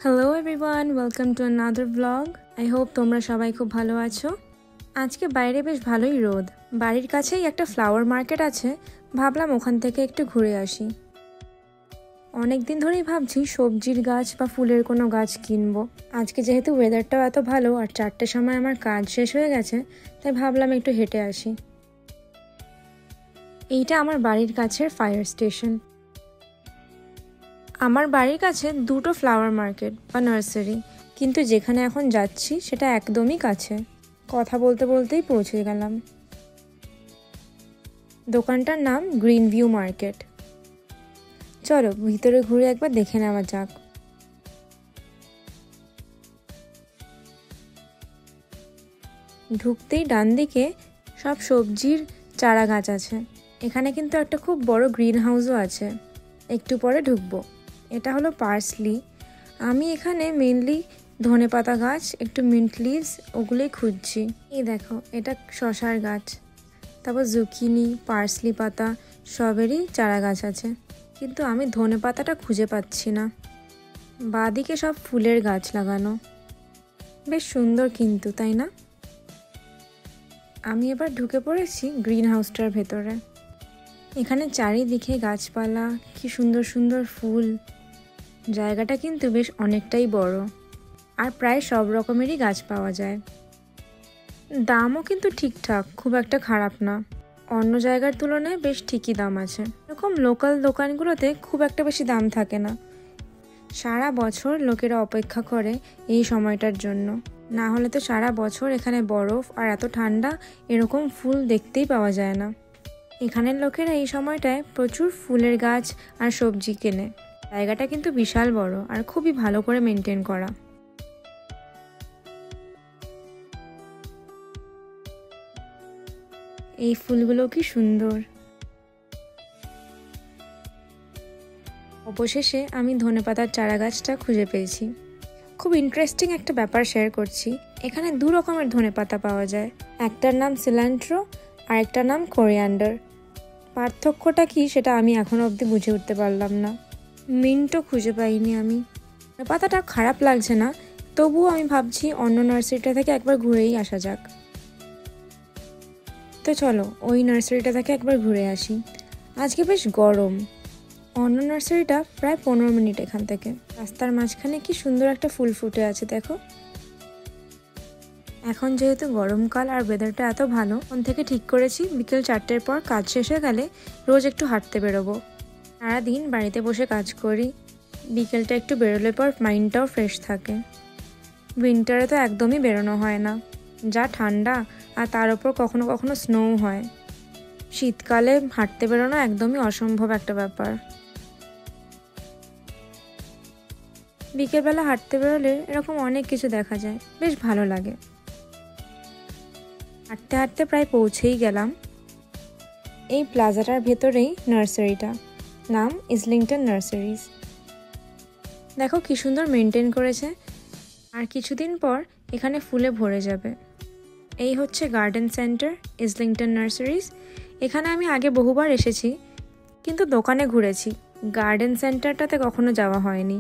Hello everyone, welcome to another blog. I hope তোমরা সবাই খুব ভালো আছো। আজকে বাইরে বেশ ভালোই রোদ। বাড়ির কাছেই একটা ফ্লাওয়ার মার্কেট আছে, ভাবলাম ওখান থেকে একটু ঘুরে আসি। অনেক দিন ধরেই ভাবছি সবজির গাছ বা ফুলের কোনো গাছ কিনবো। আজকে যেহেতু ওয়েদারটাও এত ভালো আর 4টের সময় আমার কাজ শেষ হয়ে গেছে, তাই ভাবলাম একটু হেঁটে আসি। এইটা আমার বাড়ির কাছের ফায়ার স্টেশন। আমার বাড়ির কাছে দুটো ফ্লাওয়ার মার্কেট বা নার্সারি, কিন্তু যেখানে এখন যাচ্ছি সেটা একদমই কাছে। কথা বলতে বলতেই পৌঁছে গেলাম। দোকানটার নাম গ্রিন ভিউ মার্কেট। চলো ভিতরে ঘুরে একবার দেখে নেওয়া যাক। ঢুকতেই ডান দিকে সব সবজির চারা গাছ আছে। এখানে কিন্তু একটা খুব বড় গ্রিন হাউসও আছে, একটু পরে ঢুকবো। এটা হলো পার্সলি। আমি এখানে মেনলি ধনেপাতা গাছ, একটু মিন্ট লিভস ওগুলোই খুঁজছি। এই দেখো, এটা শশার গাছ, তারপর জুকিনি, পার্সলি পাতা সবেরই চারা গাছ আছে, কিন্তু আমি ধনেপাতাটা খুঁজে পাচ্ছি না। বাঁদিকে সব ফুলের গাছ লাগানো, বেশ সুন্দর কিন্তু, তাই না? আমি এবার ঢুকে পড়েছি গ্রিন হাউসটার ভেতরে। এখানে চারিদিকে গাছপালা, কি সুন্দর সুন্দর ফুল। জায়গাটা কিন্তু বেশ অনেকটাই বড়, আর প্রায় সব রকমেরই গাছ পাওয়া যায়। দামও কিন্তু ঠিকঠাক, খুব একটা খারাপ না। অন্য জায়গার তুলনায় বেশ ঠিকই দাম আছে। এরকম লোকাল দোকানগুলোতে খুব একটা বেশি দাম থাকে না। সারা বছর লোকেরা অপেক্ষা করে এই সময়টার জন্য, না হলে তো সারা বছর এখানে বরফ আর এত ঠান্ডা, এরকম ফুল দেখতেই পাওয়া যায় না। এখানের লোকেরা এই সময়টায় প্রচুর ফুলের গাছ আর সবজি কেনে। জায়গাটা কিন্তু বিশাল বড় আর খুবই ভালো করে মেনটেন করা। এই ফুলগুলো কি সুন্দর। অবশেষে আমি ধনেপাতার চারা গাছটা খুঁজে পেয়েছি। খুব ইন্টারেস্টিং একটা ব্যাপার শেয়ার করছি। এখানে দু রকমের ধনেপাতা পাওয়া যায়, একটার নাম সিলান্ট্রো আর একটার নাম কোরিয়ান্ডার। পার্থক্যটা কি সেটা আমি এখনো অবধি বুঝে উঠতে পারলাম না। মিন্টও খুঁজে পাইনি আমি। পাতাটা খারাপ লাগছে না, তবুও আমি ভাবছি অন্য নার্সারিটা থেকে একবার ঘুরেই আসা যাক। তো চলো ওই নার্সারিটা থেকে একবার ঘুরে আসি। আজকে বেশ গরম। অন্য নার্সারিটা প্রায় 15 মিনিট এখান থেকে। রাস্তার মাঝখানে কি সুন্দর একটা ফুল ফুটে আছে দেখো। এখন যেহেতু গরমকাল আর ওয়েদারটা এত ভালো, তখন থেকে ঠিক করেছি বিকেল 4টের পর কাজ শেষ হয়ে গেলে রোজ একটু হাঁটতে বেরোবো। সারাদিন বাড়িতে বসে কাজ করি, বিকেলটা একটু বেরোলে পর মাইন্ডটাও ফ্রেশ থাকে। উইন্টারে তো একদমই বেরোনো হয় না, যা ঠান্ডা, আর তার উপর কখনো কখনো স্নোও হয়। শীতকালে হাঁটতে বেরোনো একদমই অসম্ভব একটা ব্যাপার। বিকেলবেলা হাঁটতে বেরোলে এরকম অনেক কিছু দেখা যায়, বেশ ভালো লাগে। হাঁটতে হাঁটতে প্রায় পৌঁছেই গেলাম। এই প্লাজাটার ভেতরেই নার্সারিটা, নাম ইসলিংটন নার্সারিজ। দেখো কি সুন্দর মেনটেন করেছে, আর কিছুদিন পর এখানে ফুলে ভরে যাবে। এই হচ্ছে গার্ডেন সেন্টার ইসলিংটন নার্সারিজ। এখানে আমি আগে বহুবার এসেছি, কিন্তু দোকানে ঘুরেছি, গার্ডেন সেন্টারটাতে কখনো যাওয়া হয়নি।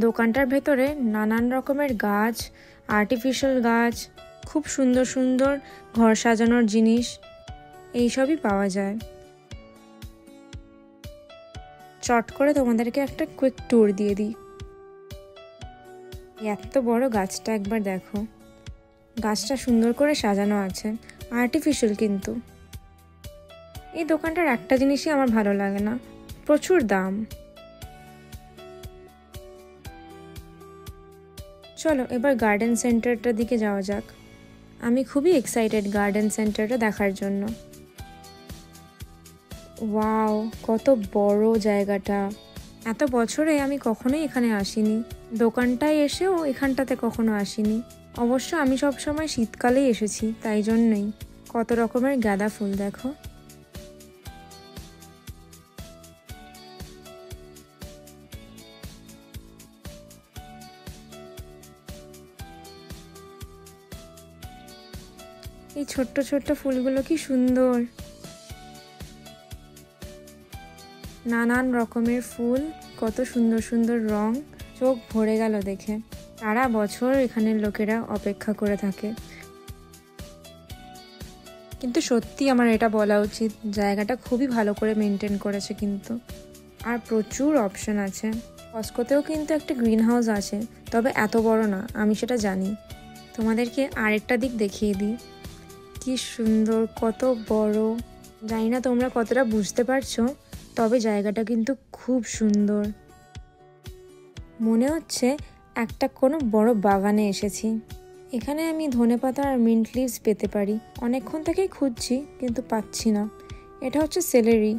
দোকানটার ভেতরে নানান রকমের গাছ, আর্টিফিশিয়াল গাছ, খুব সুন্দর সুন্দর ঘর সাজানোর জিনিস এইসবই পাওয়া যায়। চট করে তোমাদেরকে একটা কুইক ট্যুর দিয়ে দিই। এত বড় গাছটা একবার দেখো। গাছটা সুন্দর করে সাজানো আছে, আর্টিফিশিয়াল কিন্তু। এই দোকানটার একটা জিনিসই আমার ভালো লাগে না, প্রচুর দাম। চলো এবার গার্ডেন সেন্টারটার দিকে যাওয়া যাক। আমি খুবই এক্সাইটেড গার্ডেন সেন্টারটা দেখার জন্য। ওয়াও, কত বড় জায়গাটা। এত বছরে আমি কখনোই এখানে আসিনি, দোকানটায় এসেও এখানটাতে কখনো আসিনি। অবশ্য আমি সবসময় শীতকালেই এসেছি, তাই জন্যই। কত রকমের গাঁদা ফুল দেখো। এই ছোট্ট ছোট্ট ফুলগুলো কি সুন্দর। নানান রকমের ফুল, কত সুন্দর সুন্দর রং, চোখ ভরে গেল দেখে। সারা বছর এখানের লোকেরা অপেক্ষা করে থাকে। কিন্তু সত্যি আমার এটা বলা উচিত, জায়গাটা খুবই ভালো করে মেনটেন করেছে কিন্তু। আর প্রচুর অপশন আছে। কস্কোতেও কিন্তু একটা গ্রিন হাউস আছে, তবে এত বড় না, আমি সেটা জানি। তোমাদেরকে আরেকটা দিক দেখিয়ে দিই, কি সুন্দর, কত বড়। জানি না তোমরা কতটা বুঝতে পারছো, তবে জায়গাটা কিন্তু খুব সুন্দর। মনে হচ্ছে একটা কোনো বড় বাগানে এসেছি। এখানে আমি ধনেপাতা আর মিন্ট লিভস পেতে পারি। অনেকক্ষণ থেকেই খুঁজছি কিন্তু পাচ্ছি না। এটা হচ্ছে সেলেরি,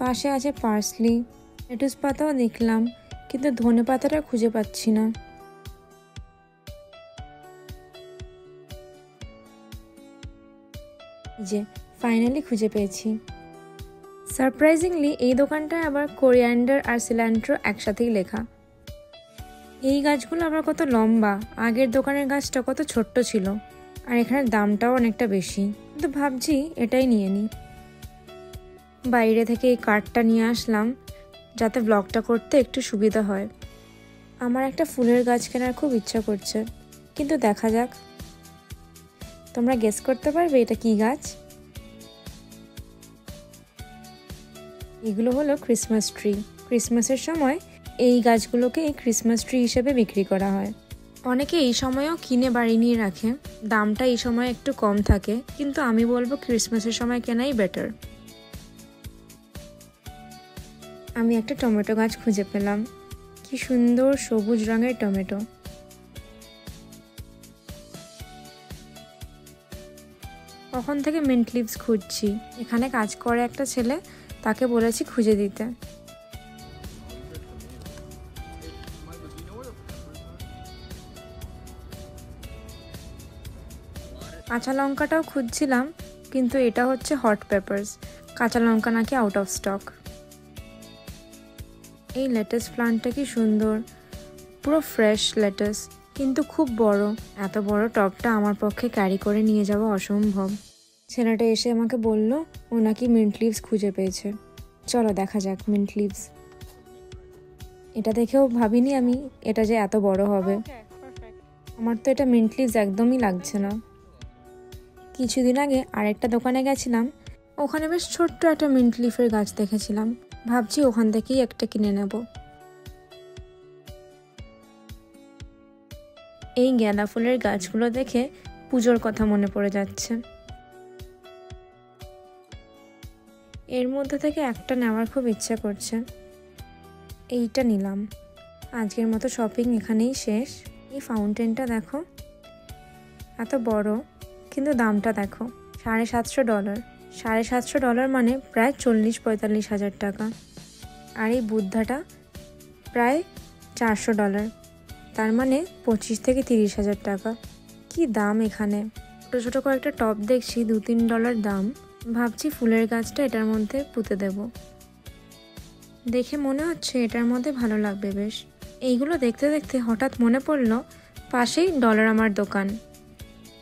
পাশে আছে পার্সলি, লেটুস পাতাও দেখলাম কিন্তু ধনেপাতাটা খুঁজে পাচ্ছি না। যে ফাইনালি খুঁজে পেয়েছি। সারপ্রাইজিংলি এই দোকানটায় আবার কোরিয়ান্ডার আর সিল্যান্ট্রো একসাথেই লেখা। এই গাছগুলো আবার কত লম্বা, আগের দোকানের গাছটা কত ছোট্ট ছিল। আর এখানে দামটাও অনেকটা বেশি, কিন্তু ভাবছি এটাই নিয়ে নিই। বাইরে থেকে এই কার্ডটা নিয়ে আসলাম যাতে ব্লগটা করতে একটু সুবিধা হয়। আমার একটা ফুলের গাছ কেনার খুব ইচ্ছা করছে, কিন্তু দেখা যাক। তোমরা গেস করতে পারবে এটা কি গাছ? এগুলো হলো ক্রিসমাস ট্রি। ক্রিসমাসের সময় এই গাছগুলোকে এই ক্রিসমাস ট্রি হিসেবে বিক্রি করা হয়। অনেকে এই সময়েও কিনে বাড়ি নিয়ে রাখে। দামটা এই সময় একটু কম থাকে, কিন্তু আমি বলবো ক্রিসমাসের সময় কেনাই বেটার। আমি একটা টমেটো গাছ খুঁজে পেলাম। কি সুন্দর সবুজ রঙের টমেটো। কখন থেকে মিন্ট লিভস খুঁজছি। এখানে কাজ করে একটা ছেলে, তাকে বলেছি খুঁজে দিতে। কাঁচা লঙ্কাটাও খুঁজছিলাম, কিন্তু এটা হচ্ছে হট পেপারস। কাঁচা লঙ্কা নাকি আউট অফ স্টক। এই লেটাস প্লান্টটা কি সুন্দর, পুরো ফ্রেশ লেটাস, কিন্তু খুব বড়। এত বড় টবটা আমার পক্ষে ক্যারি করে নিয়ে যাওয়া অসম্ভব। ছেলেটা এসে আমাকে বলল ও নাকি মিন্ট লিভস খুঁজে পেয়েছে। চলো দেখা যাক মিন্ট লিভস। এটা দেখেও ভাবিনি আমি এটা যে এত বড় হবে। আমার তো এটা মিন্ট লিভস একদমই লাগছে না। কিছুদিন আগে আরেকটা দোকানে গেছিলাম, ওখানে বেশ ছোট্ট একটা মিন্ট লিফের গাছ দেখেছিলাম। ভাবছি ওখান থেকেই একটা কিনে নেব। এই গাঁদা ফুলের গাছগুলো দেখে পুজোর কথা মনে পড়ে যাচ্ছে। এর মধ্যে থেকে একটা নেওয়ার খুব ইচ্ছা করছে। এইটা নিলাম। আজকের মতো শপিং এখানেই শেষ। এই ফাউন্টেনটা দেখো, এত বড়, কিন্তু দামটা দেখো, $750। $750 মানে প্রায় 40-45 হাজার টাকা। আর এই বুদ্ধাটা প্রায় $400, তার মানে 25 থেকে 30 হাজার টাকা। কি দাম এখানে। ছোটো ছোটো কয়েকটা টপ দেখছি $2-3 দাম। ভাবছি ফুলের গাছটা এটার মধ্যে পুঁতে দেব। দেখে মনে হচ্ছে এটার মধ্যে ভালো লাগবে বেশ। এইগুলো দেখতে দেখতে হঠাৎ মনে পড়লো পাশেই ডলারামার দোকান।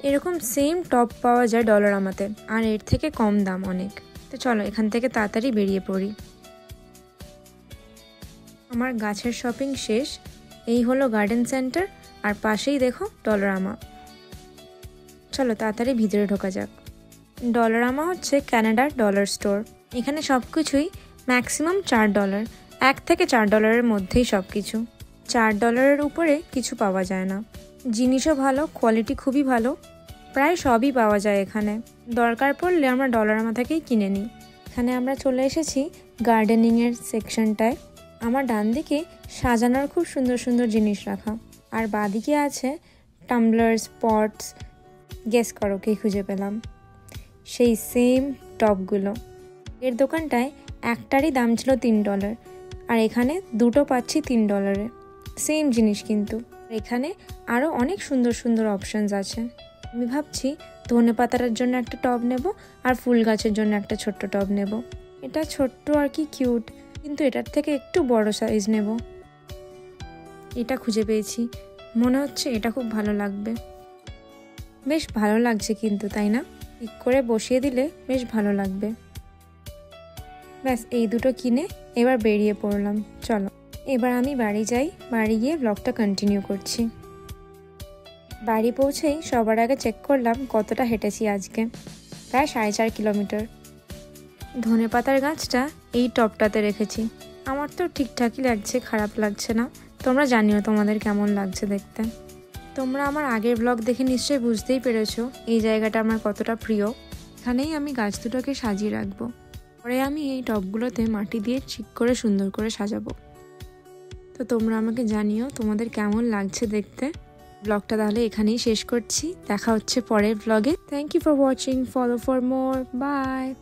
এরকম সেম টপ পাওয়া যায় ডলারামাতে, আর এর থেকে কম দাম অনেক। তো চলো এখান থেকে তাড়াতাড়ি বেরিয়ে পড়ি। আমার গাছের শপিং শেষ। এই হলো গার্ডেন সেন্টার, আর পাশেই দেখো ডলারামা। চলো তাড়াতাড়ি ভিতরে ঢোকা যাক। ডলারামা হচ্ছে কানাডার ডলার স্টোর। এখানে সব কিছুই ম্যাক্সিমাম $4, $1 থেকে $4 মধ্যেই সব কিছু। $4 উপরে কিছু পাওয়া যায় না। জিনিসও ভালো, কোয়ালিটি খুবই ভালো, প্রায় সবই পাওয়া যায় এখানে। দরকার পড়লে আমরা ডলারামা থেকেই কিনে নিই। এখানে আমরা চলে এসেছি গার্ডেনিংয়ের সেকশনটায়। আমার ডান দিকে সাজানোর খুব সুন্দর সুন্দর জিনিস রাখা, আর বাঁদিকে আছে টাম্বলার্স, পটস। গেস করো কে খুঁজে পেলাম? সেই সেম টবগুলো। এর দোকানটায় একটারই দাম ছিল $3, আর এখানে দুটো পাচ্ছি $3। সেম জিনিস কিন্তু। এখানে আরও অনেক সুন্দর সুন্দর অপশানস আছে। আমি ভাবছি ধনেপাতার জন্য একটা টব নেব, আর ফুল গাছের জন্য একটা ছোট্ট টব নেব। এটা ছোট্ট আর কি কিউট, কিন্তু এটার থেকে একটু বড় সাইজ নেব। এটা খুঁজে পেয়েছি, মনে হচ্ছে এটা খুব ভালো লাগবে। বেশ ভালো লাগছে কিন্তু, তাই না? ঠিক করে বসিয়ে দিলে বেশ ভালো লাগবে। ব্যাস এই দুটো কিনে এবার বেরিয়ে পড়লাম। চলো এবার আমি বাড়ি যাই, বাড়ি গিয়ে ব্লগটা কন্টিনিউ করছি। বাড়ি পৌঁছেই সবার আগে চেক করলাম কতটা হেঁটেছি আজকে। প্রায় 4.5 কিলোমিটার। ধনেপাতার গাছটা এই টবটাতে রেখেছি। আমার তো ঠিকঠাকই লাগছে, খারাপ লাগছে না। তোমরা জানিও তোমাদের কেমন লাগছে দেখতে। তোমরা আমার আগের ব্লগ দেখে নিশ্চয়ই বুঝতেই পেরেছো এই জায়গাটা আমার কতটা প্রিয়। এখানেই আমি গাছ দুটোকে সাজিয়ে রাখবো। পরে আমি এই টবগুলোতে মাটি দিয়ে ঠিক করে সুন্দর করে সাজাবো। তো তোমরা আমাকে জানিও তোমাদের কেমন লাগছে দেখতে। ব্লগটা তাহলে এখানেই শেষ করছি। দেখা হচ্ছে পরের ব্লগে। Thank you for watching. Follow for more. By.